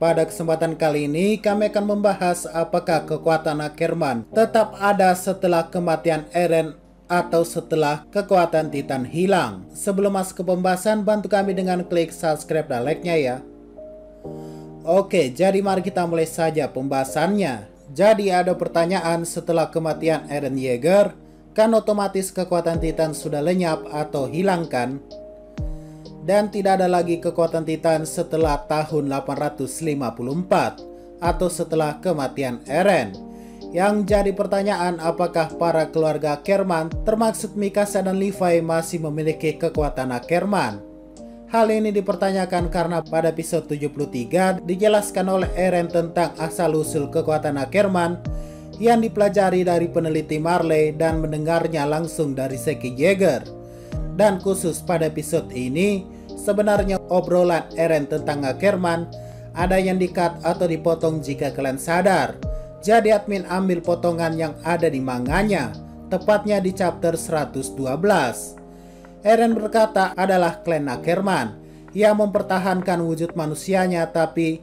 Pada kesempatan kali ini kami akan membahas apakah kekuatan Ackerman tetap ada setelah kematian Eren atau setelah kekuatan Titan hilang. Sebelum masuk ke pembahasan, bantu kami dengan klik subscribe dan like-nya ya. Oke, jadi mari kita mulai saja pembahasannya. Jadi ada pertanyaan, setelah kematian Eren Yeager, kan otomatis kekuatan Titan sudah lenyap atau hilang kan? Dan tidak ada lagi kekuatan Titan setelah tahun 854 atau setelah kematian Eren. Yang jadi pertanyaan, apakah para keluarga Ackerman termasuk Mikasa dan Levi masih memiliki kekuatan Ackerman? Hal ini dipertanyakan karena pada episode 73 dijelaskan oleh Eren tentang asal-usul kekuatan Ackerman yang dipelajari dari peneliti Marley dan mendengarnya langsung dari Seki Yeager. Dan khusus pada episode ini, sebenarnya obrolan Eren tentang Ackerman ada yang di-cut atau dipotong jika kalian sadar. Jadi admin ambil potongan yang ada di manganya, tepatnya di chapter 112. Eren berkata adalah klan Ackerman yang mempertahankan wujud manusianya, tapi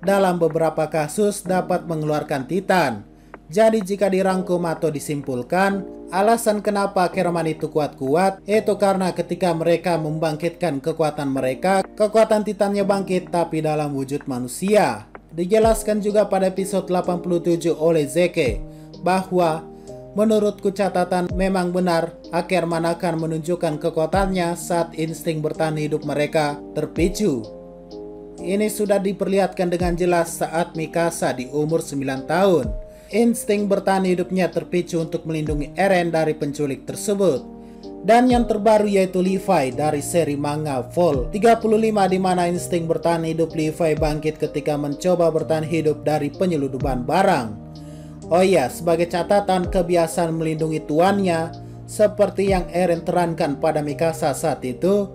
dalam beberapa kasus dapat mengeluarkan Titan. Jadi jika dirangkum atau disimpulkan, alasan kenapa Ackerman itu kuat-kuat itu karena ketika mereka membangkitkan kekuatan mereka, kekuatan Titannya bangkit tapi dalam wujud manusia. Dijelaskan juga pada episode 87 oleh Zeke bahwa menurutku catatan memang benar Ackerman akan menunjukkan kekuatannya saat insting bertahan hidup mereka terpicu. Ini sudah diperlihatkan dengan jelas saat Mikasa di umur 9 tahun. Insting bertahan hidupnya terpicu untuk melindungi Eren dari penculik tersebut. Dan yang terbaru yaitu Levi dari seri manga Vol 35, di mana insting bertahan hidup Levi bangkit ketika mencoba bertahan hidup dari penyeludupan barang. Oh iya, sebagai catatan, kebiasaan melindungi tuannya seperti yang Eren terangkan pada Mikasa saat itu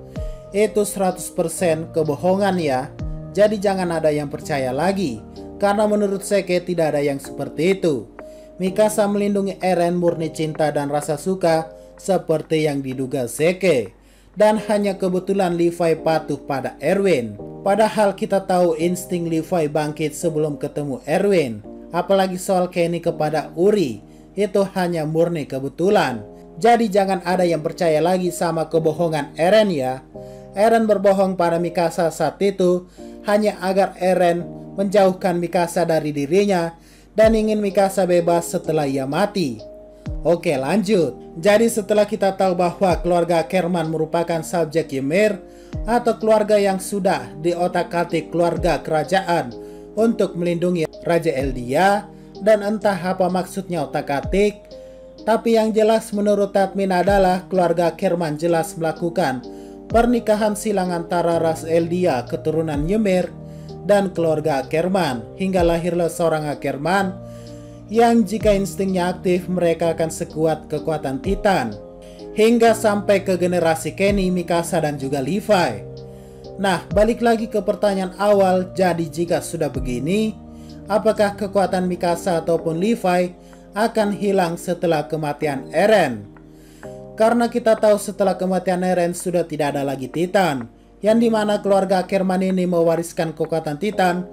100% kebohongan ya. Jadi jangan ada yang percaya lagi, karena menurut Seke tidak ada yang seperti itu. Mikasa melindungi Eren murni cinta dan rasa suka seperti yang diduga Seke. Dan hanya kebetulan Levi patuh pada Erwin. Padahal kita tahu insting Levi bangkit sebelum ketemu Erwin. Apalagi soal Kenny kepada Uri, itu hanya murni kebetulan. Jadi jangan ada yang percaya lagi sama kebohongan Eren ya. Eren berbohong pada Mikasa saat itu hanya agar Eren menjauhkan Mikasa dari dirinya dan ingin Mikasa bebas setelah ia mati. Oke, lanjut. Jadi setelah kita tahu bahwa keluarga Ackerman merupakan subjek Ymir atau keluarga yang sudah diotak-atik keluarga kerajaan untuk melindungi Raja Eldia, dan entah apa maksudnya otak-atik, tapi yang jelas menurut admin adalah keluarga Ackerman jelas melakukan pernikahan silang antara ras Eldia keturunan Ymir dan keluarga Ackerman, hingga lahirlah seorang Ackerman yang jika instingnya aktif mereka akan sekuat kekuatan Titan, hingga sampai ke generasi Kenny, Mikasa dan juga Levi. Nah, balik lagi ke pertanyaan awal, jadi jika sudah begini, apakah kekuatan Mikasa ataupun Levi akan hilang setelah kematian Eren? Karena kita tahu setelah kematian Eren sudah tidak ada lagi Titan, yang dimana keluarga Ackerman ini mewariskan kekuatan Titan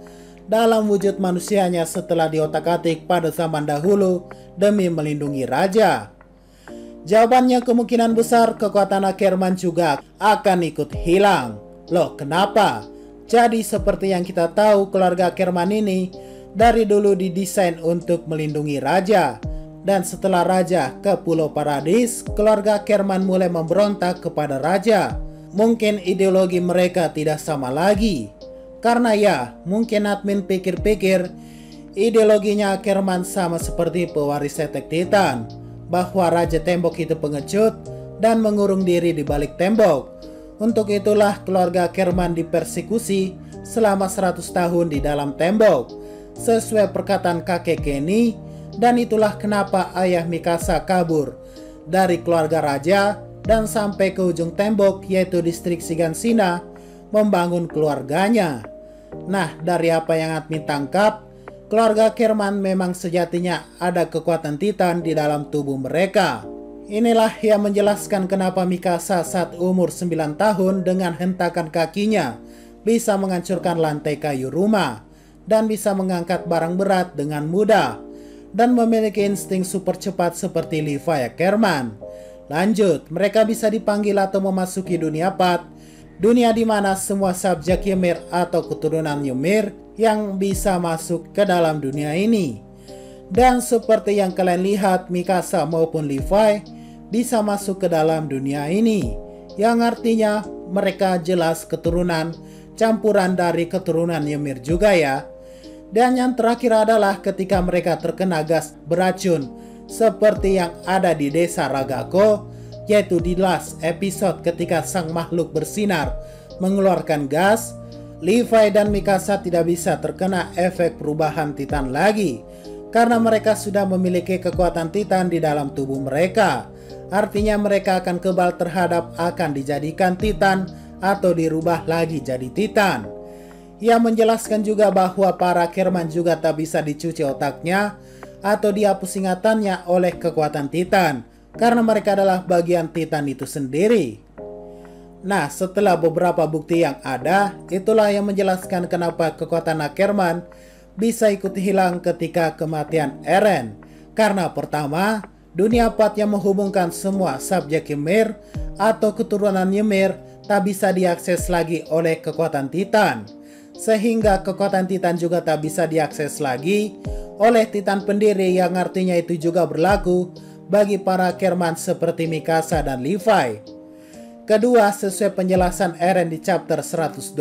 dalam wujud manusianya setelah diotak-atik pada zaman dahulu demi melindungi raja. Jawabannya kemungkinan besar kekuatan Ackerman juga akan ikut hilang. Loh, kenapa? Jadi seperti yang kita tahu, keluarga Ackerman ini dari dulu didesain untuk melindungi raja. Dan setelah raja ke Pulau Paradis, keluarga Ackerman mulai memberontak kepada raja. Mungkin ideologi mereka tidak sama lagi. Karena ya, mungkin admin pikir-pikir ideologinya Ackerman sama seperti pewaris setek Titan, bahwa Raja Tembok itu pengecut dan mengurung diri di balik tembok. Untuk itulah keluarga Ackerman dipersekusi selama 100 tahun di dalam tembok, sesuai perkataan kakek Kenny. Dan itulah kenapa ayah Mikasa kabur dari keluarga raja dan sampai ke ujung tembok, yaitu distrik Shiganshina, membangun keluarganya. Nah, dari apa yang admin tangkap, keluarga Ackerman memang sejatinya ada kekuatan Titan di dalam tubuh mereka. Inilah yang menjelaskan kenapa Mikasa saat umur 9 tahun dengan hentakan kakinya bisa menghancurkan lantai kayu rumah. dan bisa mengangkat barang berat dengan mudah, dan memiliki insting super cepat seperti Levi Ackerman. Lanjut, mereka bisa dipanggil atau memasuki dunia Path, dunia di mana semua subjek Ymir atau keturunan Ymir yang bisa masuk ke dalam dunia ini. Dan seperti yang kalian lihat, Mikasa maupun Levi bisa masuk ke dalam dunia ini, yang artinya mereka jelas keturunan campuran dari keturunan Ymir juga ya. Dan yang terakhir adalah ketika mereka terkena gas beracun seperti yang ada di desa Ragako, yaitu di last episode ketika sang makhluk bersinar mengeluarkan gas, Levi dan Mikasa tidak bisa terkena efek perubahan Titan lagi karena mereka sudah memiliki kekuatan Titan di dalam tubuh mereka. Artinya mereka akan kebal terhadap akan dijadikan Titan atau dirubah lagi jadi Titan. Ia menjelaskan juga bahwa para Ackerman juga tak bisa dicuci otaknya atau dihapus ingatannya oleh kekuatan Titan karena mereka adalah bagian Titan itu sendiri. Nah, setelah beberapa bukti yang ada, itulah yang menjelaskan kenapa kekuatan Ackerman bisa ikut hilang ketika kematian Eren. Karena pertama, dunia Path yang menghubungkan semua subjek Ymir atau keturunan Ymir tak bisa diakses lagi oleh kekuatan Titan, sehingga kekuatan Titan juga tak bisa diakses lagi oleh Titan pendiri, yang artinya itu juga berlaku bagi para Ackerman seperti Mikasa dan Levi. Kedua, sesuai penjelasan Eren di chapter 112,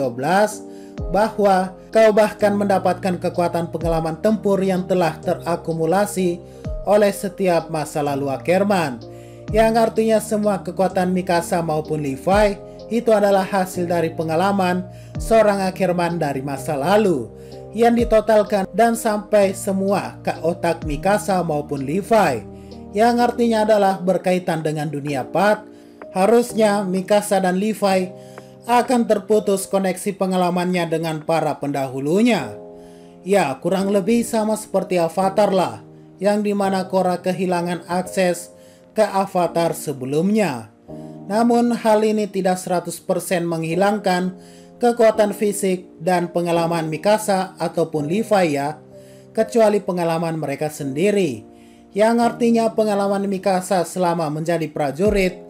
bahwa kau bahkan mendapatkan kekuatan pengalaman tempur yang telah terakumulasi oleh setiap masa lalu Ackerman, yang artinya semua kekuatan Mikasa maupun Levi itu adalah hasil dari pengalaman seorang Ackerman dari masa lalu yang ditotalkan dan sampai semua ke otak Mikasa maupun Levi, yang artinya adalah berkaitan dengan dunia Path. Harusnya Mikasa dan Levi akan terputus koneksi pengalamannya dengan para pendahulunya. Ya, kurang lebih sama seperti Avatar lah, yang dimana Korra kehilangan akses ke avatar sebelumnya. Namun hal ini tidak 100% menghilangkan kekuatan fisik dan pengalaman Mikasa ataupun Levi ya, kecuali pengalaman mereka sendiri, yang artinya pengalaman Mikasa selama menjadi prajurit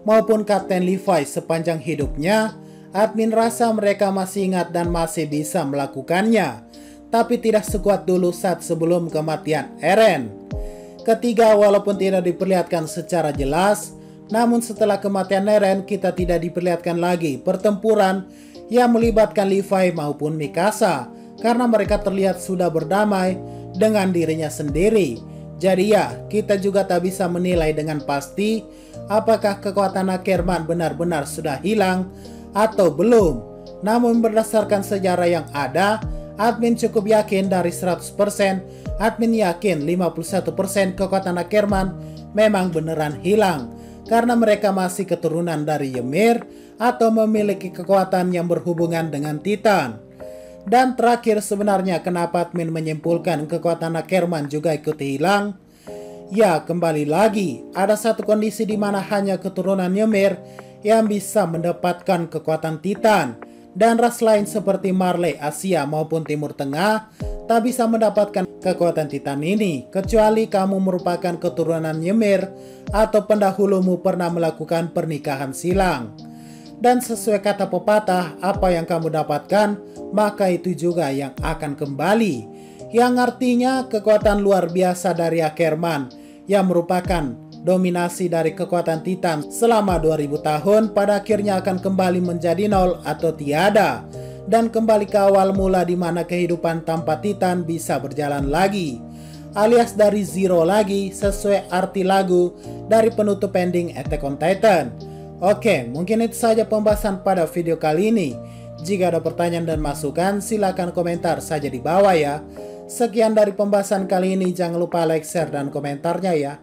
maupun Kapten Levi sepanjang hidupnya, admin rasa mereka masih ingat dan masih bisa melakukannya, tapi tidak sekuat dulu saat sebelum kematian Eren. Ketiga, walaupun tidak diperlihatkan secara jelas, namun setelah kematian Eren kita tidak diperlihatkan lagi pertempuran yang melibatkan Levi maupun Mikasa, karena mereka terlihat sudah berdamai dengan dirinya sendiri. Jadi ya, kita juga tak bisa menilai dengan pasti apakah kekuatan Ackerman benar-benar sudah hilang atau belum. Namun berdasarkan sejarah yang ada, admin cukup yakin dari 100%, admin yakin 51% kekuatan Ackerman memang beneran hilang, karena mereka masih keturunan dari Ymir atau memiliki kekuatan yang berhubungan dengan Titan. Dan terakhir, sebenarnya kenapa admin menyimpulkan kekuatan Ackerman juga ikut hilang? Ya, kembali lagi, ada satu kondisi di mana hanya keturunan Ymir yang bisa mendapatkan kekuatan Titan, dan ras lain seperti Marley, Asia maupun Timur Tengah tak bisa mendapatkan kekuatan Titan ini, kecuali kamu merupakan keturunan Ymir atau pendahulumu pernah melakukan pernikahan silang. Dan sesuai kata pepatah, apa yang kamu dapatkan, maka itu juga yang akan kembali. Yang artinya kekuatan luar biasa dari Ackerman yang merupakan dominasi dari kekuatan Titan selama 2000 tahun pada akhirnya akan kembali menjadi nol atau tiada. Dan kembali ke awal mula di mana kehidupan tanpa Titan bisa berjalan lagi. Alias dari zero lagi, sesuai arti lagu dari penutup ending Attack on Titan. Oke, mungkin itu saja pembahasan pada video kali ini. Jika ada pertanyaan dan masukan, silakan komentar saja di bawah ya. Sekian dari pembahasan kali ini, jangan lupa like, share, dan komentarnya ya.